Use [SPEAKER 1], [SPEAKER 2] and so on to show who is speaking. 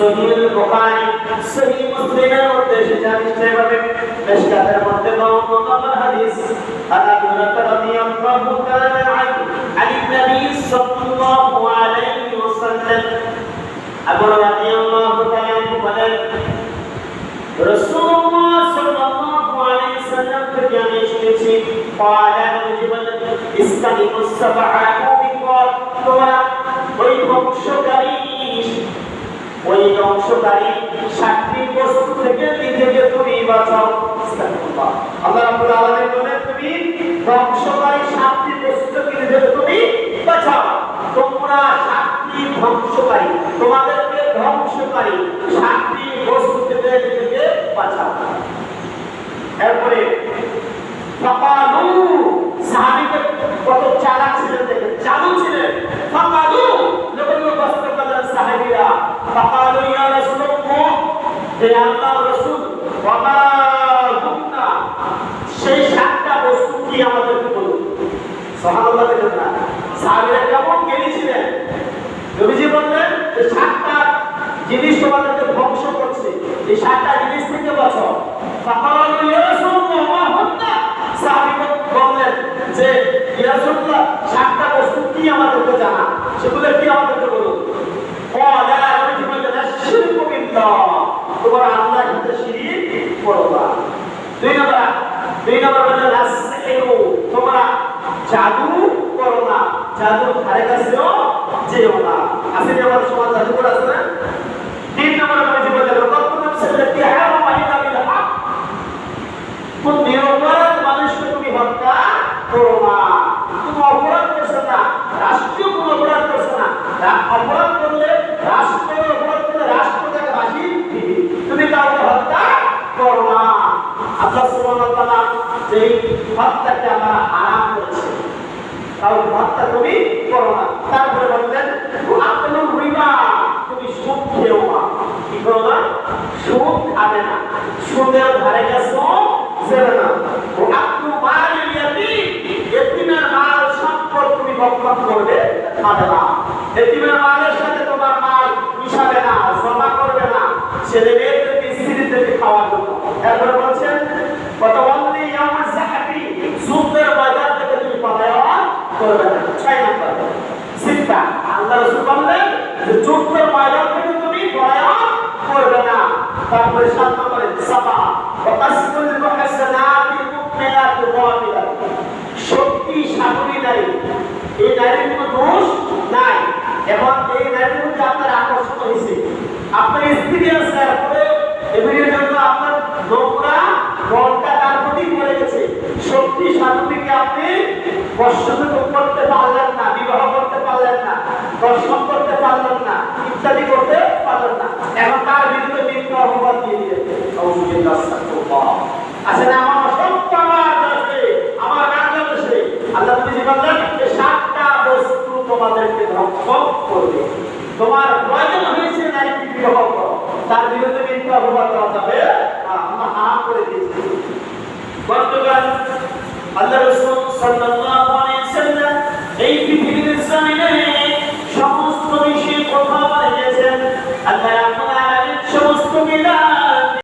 [SPEAKER 1] সহিহুল বুখারী সহিহ মুসলিমের মধ্যে সেভাবে মিশকাতের মধ্যে নম্বর হাদিস আবু হুরায়রা রাদিয়াল্লাহু তাআলা আন নবী সাল্লাল্লাহু আলাইহি ওয়াসাল্লাম আবু রাদিয়াল্লাহু তাআলা বলেন রাসূলুল্লাহ সাল্লাল্লাহু আলাইহি ওয়াসাল্লাম থেকে আমি শুনেছি ক্বালা নবী বলেন ইসতানিবুস সাবআ মুবিকাত তোমরা ওই ধ্বংসকারী সাতটি বস্তু থেকে নিজেকে তুমি বাঁচাও। আল্লাহ রাব্বুল আলামিন বলেন তুমি ধ্বংসকারী সাতটি বস্তু থেকে নিজেকে তুমি বাঁচাও। তোমরা সাতটি ধ্বংসকারী তোমাদেরকে ধ্বংসকারী সাতটি বস্তু থেকে নিজেকে বাঁচাও। এরপরে ফাকালু সাহাবীদের কত চালাক ছিলেন দেখেন, চালু ছিলেন। ফাকালু যখন বস্ত্র কালের সাহাবীরা ফাকালু ইয়া রাসূলুল্লাহ হে আল্লাহর রাসূল ওয়া মা হুন্না সেই সাতটা বস্তু কি আমাদেরকে বলুন। সুবহানাল্লাহ দেখেন না সাহাবীরা কেমন জ্ঞানী ছিলেন। নবীজি বললেন যে সাতটা জিনিস তোমাদেরকে ধ্বংস করছে, এই সাতটা জিনিস থেকে বাঁচাও। ফাকালু ইয়া রাসূলুল্লাহ মা হুন্না সাহাবীরা বললেন যে ইয়া রাসূলুল্লাহ সাতটা বস্তু কি আমাদেরকে জানা, সেগুলো কি আমাদেরকে বলুন। ক্বালা নবী বললেন আশ-শিরকু বিল্লাহ তোমরা আল্লাহর সাথে শিরক করবা। দুই নম্বর বললেন আস-সিহরু তোমরা জাদু করো না, জাদুর ধারে কাছেও যেও না। আছে যে আমাদের সমাজ জাদুকর আছে না। তিন নম্বর নবী বললেন রাব্বুন নাফসিল্লাতী হারামা ইল্লা বিল হক কোন নিরপরাধ মানুষকে তুমি হত্যা করো না। তুমি অপরাধ করছো না, রাষ্ট্রীয় কোন অপরাধ করছো না। অপরাধ করলে রাষ্ট্র অপরাধ করলে রাষ্ট্র তাকে ফাঁসি দিবে, তুমি কাউকে হত্যা করো না। আল্লাহ সুবহানাহু ওয়া তাআলা যেই হত্যাকে আমরা হারাম করেছে, কাউকে হত্যা তুমি করো না। তারপরে বললেন আকলুর রিবা তুমি সুদ খেও না। কি করো না? সুদ খাবে না, সুদের ধারে কাছেও যাবে না। আকলু মালিল ইয়াতীম ইতিমের মাল সম্পদ তুমি বক্ষণ করবে খাবে না। ইতিমের মালের সাথে তোমার মাল মিশাবে না, জমা করবে না, ছেলে মেয়েদেরকে স্ত্রীদেরকে খাওয়ার জন্য। এরপরে বলছেন ওয়াতাওয়াল্লি ইয়াউমাজ যাহাবি যুদ্ধের ময়দান থেকে তুমি পলায়ন করবে না। 6 নম্বর সিদ্ধা আল্লাহ রাসূল বললেন যে যুদ্ধের ময়দান থেকে তুমি পলায়ন করবে না। তারপরে 7 নম্বরে সাবা ওয়া তাসবুল মুহসানাতি মুমিনাতি গাফিলা শক্তিশালী নারী, এই নারীর কোনো দোষ নাই এবং এই নারীর মধ্যে আপনার আকর্ষণ হয়েছে, আপনার স্ত্রী আছে, তারপরে এগুলির জন্য আপনার নোংরা মনটা তার প্রতি পড়ে গেছে। শক্তিশালীকে আপনি পছন্দ করতে পারলেন না, বিবাহ করতে পারলেন না, দর্শন করতে পারলেন না, ইত্যাদি করতে পারলেন না, এখন তার বিরুদ্ধে মিথ্যা অপবাদ দিয়ে দিয়েছে। আচ্ছা না আমার সত্য আমার আছে, আমার বাংলাদেশে আল্লাহ নবী বললেন যে সাতটা বস্তু তোমাদেরকে ধ্বংস করবে। তোমার প্রয়োজন হয়েছে নারীকে বিবাহ করো, তার বিরুদ্ধে মিথ্যা অপবাদ দেওয়া যাবে না, আমরা হারাম করে দিয়েছি। বর্তমান আল্লাহ রাসূল সাল্লাল্লাহু